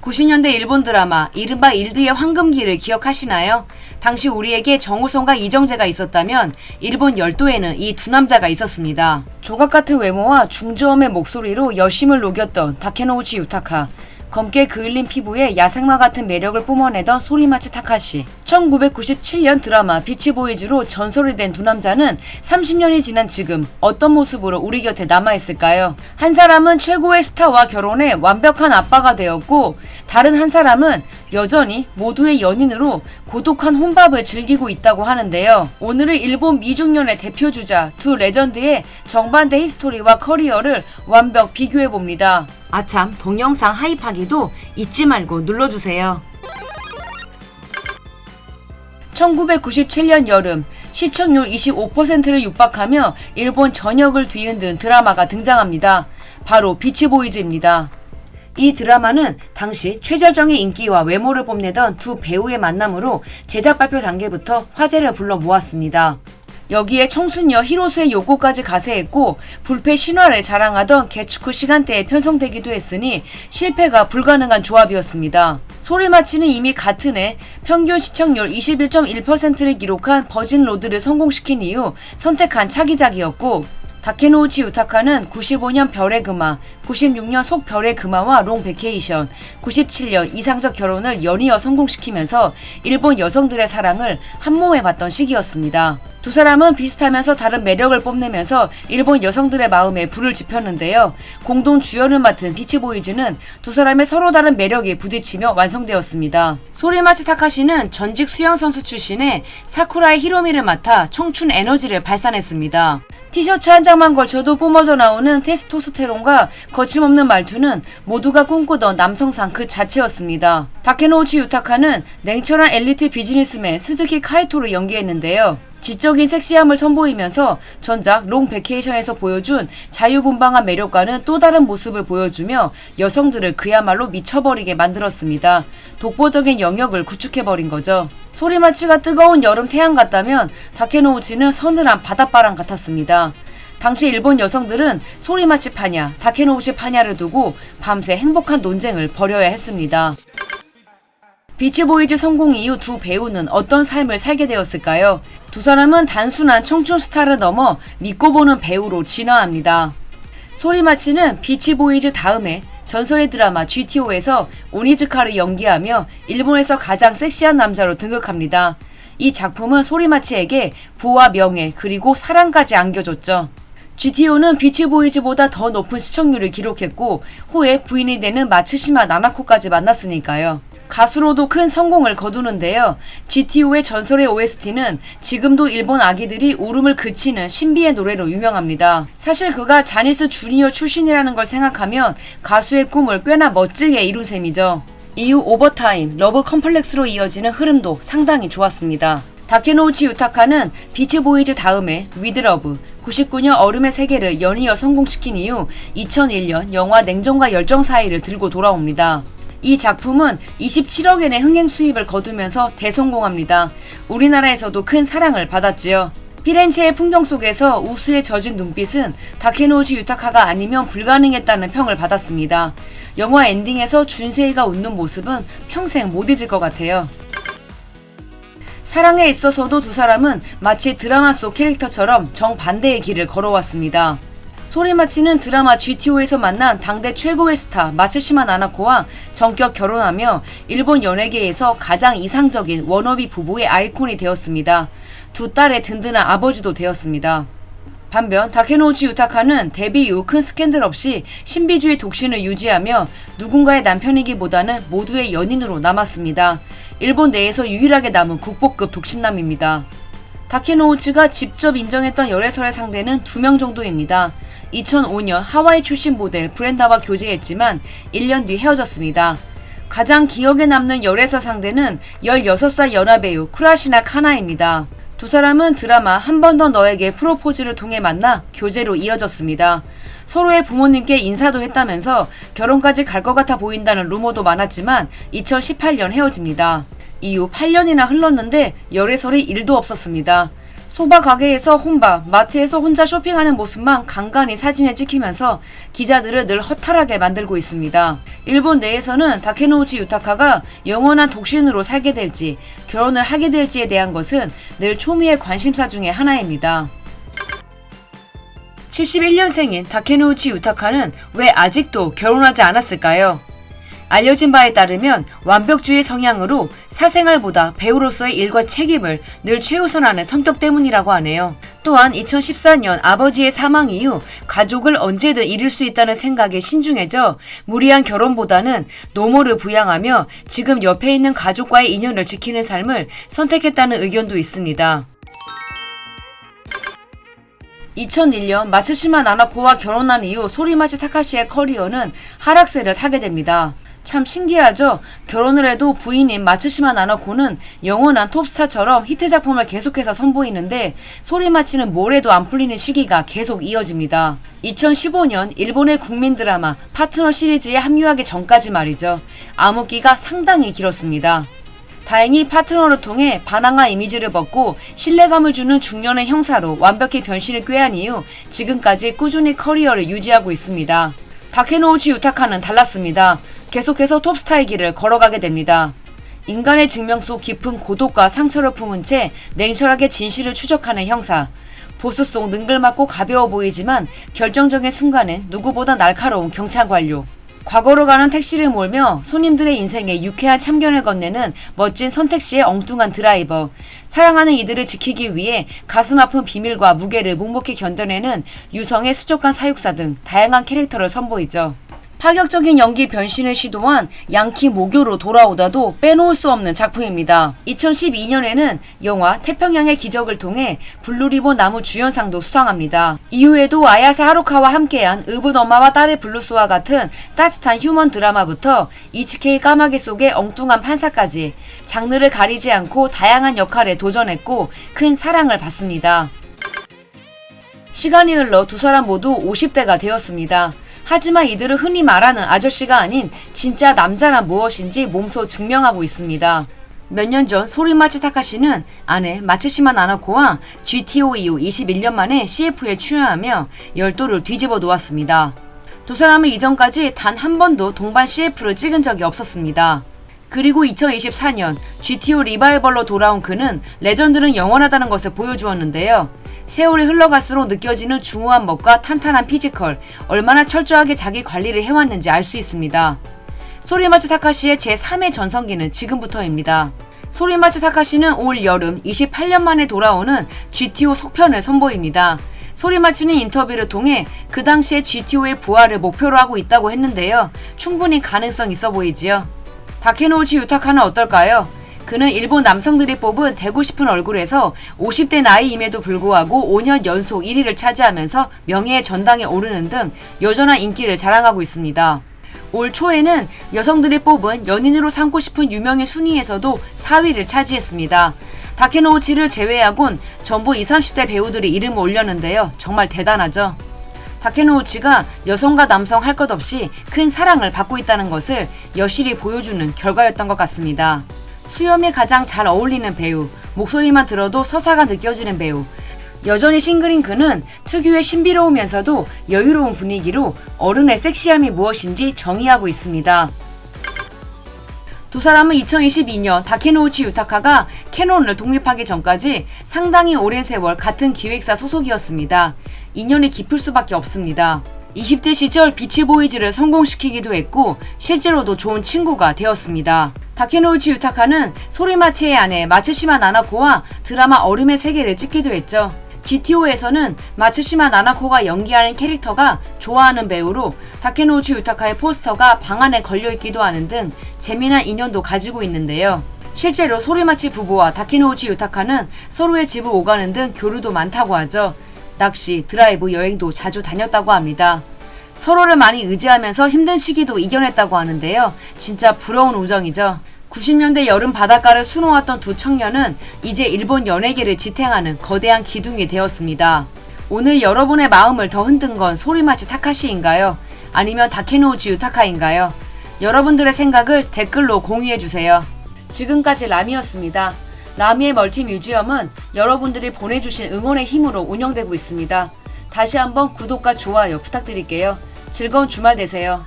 90년대 일본 드라마 이른바 일드의 황금기를 기억하시나요? 당시 우리에게 정우성과 이정재가 있었다면 일본 열도에는 이 두 남자가 있었습니다. 조각같은 외모와 중저음의 목소리로 여심을 녹였던 다케노우치 유타카, 검게 그을린 피부에 야생마 같은 매력을 뿜어내던 소리마치 타카시. 1997년 드라마 비치보이즈로 전설이 된 두 남자는 30년이 지난 지금 어떤 모습으로 우리 곁에 남아있을까요? 한 사람은 최고의 스타와 결혼해 완벽한 아빠가 되었고, 다른 한 사람은 여전히 모두의 연인으로 고독한 혼밥을 즐기고 있다고 하는데요. 오늘은 일본 미중년의 대표주자 두 레전드의 정반대 히스토리와 커리어를 완벽 비교해봅니다. 아참, 동영상 하이파기도 잊지 말고 눌러주세요. 1997년 여름, 시청률 25%를 육박하며 일본 전역을 뒤흔든 드라마가 등장합니다. 바로 비치보이즈입니다. 이 드라마는 당시 최절정의 인기와 외모를 뽐내던 두 배우의 만남으로 제작 발표 단계부터 화제를 불러 모았습니다. 여기에 청순녀 히로스의 요고까지 가세했고, 불패 신화를 자랑하던 개츠쿠 시간대에 편성되기도 했으니 실패가 불가능한 조합이었습니다. 소리마치는 이미 같은 해 평균 시청률 21.1%를 기록한 버진 로드를 성공시킨 이후 선택한 차기작이었고, 다케노우치 유타카는 95년 별의 금화, 96년 속 별의 금화와 롱 베케이션, 97년 이상적 결혼을 연이어 성공시키면서 일본 여성들의 사랑을 한몸에 받던 시기였습니다. 두 사람은 비슷하면서 다른 매력을 뽐내면서 일본 여성들의 마음에 불을 지폈는데요. 공동 주연을 맡은 비치보이즈는 두 사람의 서로 다른 매력이 부딪히며 완성되었습니다. 소리마치 타카시는 전직 수영선수 출신의 사쿠라의 히로미를 맡아 청춘 에너지를 발산했습니다. 티셔츠 한 장만 걸쳐도 뿜어져 나오는 테스토스테론과 거침없는 말투는 모두가 꿈꾸던 남성상 그 자체였습니다. 다케노우치 유타카는 냉철한 엘리트 비즈니스맨 스즈키 카이토를 연기했는데요. 지적인 섹시함을 선보이면서 전작 롱 베케이션에서 보여준 자유분방한 매력과는 또 다른 모습을 보여주며 여성들을 그야말로 미쳐버리게 만들었습니다. 독보적인 영역을 구축해버린 거죠. 소리마치가 뜨거운 여름 태양 같다면 다케노우치는 서늘한 바닷바람 같았습니다. 당시 일본 여성들은 소리마치 파냐, 다케노우치 파냐를 두고 밤새 행복한 논쟁을 벌여야 했습니다. 비치보이즈 성공 이후 두 배우는 어떤 삶을 살게 되었을까요? 두 사람은 단순한 청춘 스타를 넘어 믿고 보는 배우로 진화합니다. 소리마치는 비치보이즈 다음에 전설의 드라마 GTO에서 오니즈카를 연기하며 일본에서 가장 섹시한 남자로 등극합니다. 이 작품은 소리마치에게 부와 명예 그리고 사랑까지 안겨줬죠. GTO는 비치보이즈보다 더 높은 시청률을 기록했고, 후에 부인이 되는 마츠시마 나나코까지 만났으니까요. 가수로도 큰 성공을 거두는데요. GTO의 전설의 OST는 지금도 일본 아기들이 울음을 그치는 신비의 노래로 유명합니다. 사실 그가 자니스 주니어 출신이라는 걸 생각하면 가수의 꿈을 꽤나 멋지게 이룬 셈이죠. 이후 오버타임, 러브 컴플렉스로 이어지는 흐름도 상당히 좋았습니다. 다케노우치 유타카는 비치보이즈 다음에 위드러브, 99년 얼음의 세계를 연이어 성공시킨 이후 2001년 영화 냉정과 열정 사이를 들고 돌아옵니다. 이 작품은 27억엔의 흥행 수입을 거두면서 대성공합니다. 우리나라에서도 큰 사랑을 받았지요. 피렌체의 풍경 속에서 우수에 젖은 눈빛은 다케노우치 유타카가 아니면 불가능했다는 평을 받았습니다. 영화 엔딩에서 준세이가 웃는 모습은 평생 못 잊을 것 같아요. 사랑에 있어서도 두 사람은 마치 드라마 속 캐릭터처럼 정반대의 길을 걸어왔습니다. 소리마치는 드라마 GTO에서 만난 당대 최고의 스타 마츠시마 나나코와 전격 결혼하며 일본 연예계에서 가장 이상적인 워너비 부부의 아이콘이 되었습니다. 두 딸의 든든한 아버지도 되었습니다. 반면 다케노우치 유타카는 데뷔 이후 큰 스캔들 없이 신비주의 독신을 유지하며 누군가의 남편이기보다는 모두의 연인으로 남았습니다. 일본 내에서 유일하게 남은 국보급 독신남입니다. 다케노우치가 직접 인정했던 열애설의 상대는 2명 정도입니다. 2005년 하와이 출신 모델 브렌다와 교제했지만 1년 뒤 헤어졌습니다. 가장 기억에 남는 열애설 상대는 16살 연하배우 쿠라시나 카나입니다. 두 사람은 드라마 한 번 더 너에게 프로포즈를 통해 만나 교제로 이어졌습니다. 서로의 부모님께 인사도 했다면서 결혼까지 갈 것 같아 보인다는 루머도 많았지만 2018년 헤어집니다. 이후 8년이나 흘렀는데 열애설이 1도 없었습니다. 소바 가게에서 혼밥, 마트에서 혼자 쇼핑하는 모습만 간간히 사진에 찍히면서 기자들을 늘 허탈하게 만들고 있습니다. 일본 내에서는 다케노우치 유타카가 영원한 독신으로 살게 될지 결혼을 하게 될지에 대한 것은 늘 초미의 관심사 중에 하나입니다. 71년생인 다케노우치 유타카는 왜 아직도 결혼하지 않았을까요? 알려진 바에 따르면 완벽주의 성향으로 사생활보다 배우로서의 일과 책임을 늘 최우선하는 성격 때문이라고 하네요. 또한 2014년 아버지의 사망 이후 가족을 언제든 잃을 수 있다는 생각에 신중해져 무리한 결혼보다는 노모를 부양하며 지금 옆에 있는 가족과의 인연을 지키는 삶을 선택했다는 의견도 있습니다. 2001년 마츠시마 나나코와 결혼한 이후 소리마치 타카시의 커리어는 하락세를 타게 됩니다. 참 신기하죠? 결혼을 해도 부인인 마츠시마 나나코는 영원한 톱스타처럼 히트 작품을 계속해서 선보이는데 소리마치는 뭘 해도 안 풀리는 시기가 계속 이어집니다. 2015년 일본의 국민 드라마 파트너 시리즈에 합류하기 전까지 말이죠. 암흑기가 상당히 길었습니다. 다행히 파트너를 통해 반항아 이미지를 벗고 신뢰감을 주는 중년의 형사로 완벽히 변신을 꾀한 이후 지금까지 꾸준히 커리어를 유지하고 있습니다. 다케노우치 유타카는 달랐습니다. 계속해서 톱스타의 길을 걸어가게 됩니다. 인간의 증명 속 깊은 고독과 상처를 품은 채 냉철하게 진실을 추적하는 형사. 보스 속 능글맞고 가벼워 보이지만 결정적인 순간엔 누구보다 날카로운 경찰 관료. 과거로 가는 택시를 몰며 손님들의 인생에 유쾌한 참견을 건네는 멋진 선택시의 엉뚱한 드라이버. 사랑하는 이들을 지키기 위해 가슴 아픈 비밀과 무게를 묵묵히 견뎌내는 유성의 수족관 사육사 등 다양한 캐릭터를 선보이죠. 파격적인 연기 변신을 시도한 양키 모교로 돌아오다도 빼놓을 수 없는 작품입니다. 2012년에는 영화 태평양의 기적을 통해 블루리본 나무 주연상도 수상합니다. 이후에도 아야사 하루카와 함께한 의붓 엄마와 딸의 블루스와 같은 따뜻한 휴먼 드라마부터 이치케이 까마귀 속의 엉뚱한 판사까지 장르를 가리지 않고 다양한 역할에 도전했고 큰 사랑을 받습니다. 시간이 흘러 두 사람 모두 50대가 되었습니다. 하지만 이들은 흔히 말하는 아저씨가 아닌 진짜 남자란 무엇인지 몸소 증명하고 있습니다. 몇 년 전 소리마치 타카시는 아내 마츠시마 나나코와 GTO 이후 21년 만에 CF에 출연하며 열도를 뒤집어 놓았습니다. 두 사람은 이전까지 단 한 번도 동반 CF를 찍은 적이 없었습니다. 그리고 2024년 GTO 리바이벌로 돌아온 그는 레전드는 영원하다는 것을 보여주었는데요. 세월이 흘러갈수록 느껴지는 중후한 멋과 탄탄한 피지컬, 얼마나 철저하게 자기 관리를 해왔는지 알 수 있습니다. 소리마치 타카시의 제3의 전성기는 지금부터입니다. 소리마치 타카시는 올 여름 28년 만에 돌아오는 GTO 속편을 선보입니다. 소리마치는 인터뷰를 통해 그 당시에 GTO의 부활을 목표로 하고 있다고 했는데요. 충분히 가능성 있어 보이지요. 다케노우치 유타카는 어떨까요? 그는 일본 남성들이 뽑은 되고 싶은 얼굴에서 50대 나이임에도 불구하고 5년 연속 1위를 차지하면서 명예의 전당에 오르는 등 여전한 인기를 자랑하고 있습니다. 올 초에는 여성들이 뽑은 연인으로 삼고 싶은 유명인 순위에서도 4위를 차지했습니다. 다케노우치를 제외하곤 전부 20, 30대 배우들이 이름을 올렸는데요. 정말 대단하죠. 다케노우치가 여성과 남성 할 것 없이 큰 사랑을 받고 있다는 것을 여실히 보여주는 결과였던 것 같습니다. 수염에 가장 잘 어울리는 배우, 목소리만 들어도 서사가 느껴지는 배우. 여전히 싱글인 그는 특유의 신비로우면서도 여유로운 분위기로 어른의 섹시함이 무엇인지 정의하고 있습니다. 두 사람은 2022년 다케노우치 유타카가 캐논을 독립하기 전까지 상당히 오랜 세월 같은 기획사 소속이었습니다. 인연이 깊을 수밖에 없습니다. 20대 시절 비치보이즈를 성공시키기도 했고 실제로도 좋은 친구가 되었습니다. 다케노우치 유타카는 소리마치의 아내 마츠시마 나나코와 드라마 얼음의 세계를 찍기도 했죠. GTO에서는 마츠시마 나나코가 연기하는 캐릭터가 좋아하는 배우로 다케노우치 유타카의 포스터가 방 안에 걸려있기도 하는 등 재미난 인연도 가지고 있는데요. 실제로 소리마치 부부와 다케노우치 유타카는 서로의 집을 오가는 등 교류도 많다고 하죠. 낚시, 드라이브, 여행도 자주 다녔다고 합니다. 서로를 많이 의지하면서 힘든 시기도 이겨냈다고 하는데요. 진짜 부러운 우정이죠. 90년대 여름 바닷가를 수놓았던 두 청년은 이제 일본 연예계를 지탱하는 거대한 기둥이 되었습니다. 오늘 여러분의 마음을 더 흔든 건 소리마치 타카시인가요? 아니면 다케노우치 유타카인가요? 여러분들의 생각을 댓글로 공유해주세요. 지금까지 람이었습니다. 라미의 멀티뮤지엄은 여러분들이 보내주신 응원의 힘으로 운영되고 있습니다. 다시 한번 구독과 좋아요 부탁드릴게요. 즐거운 주말 되세요.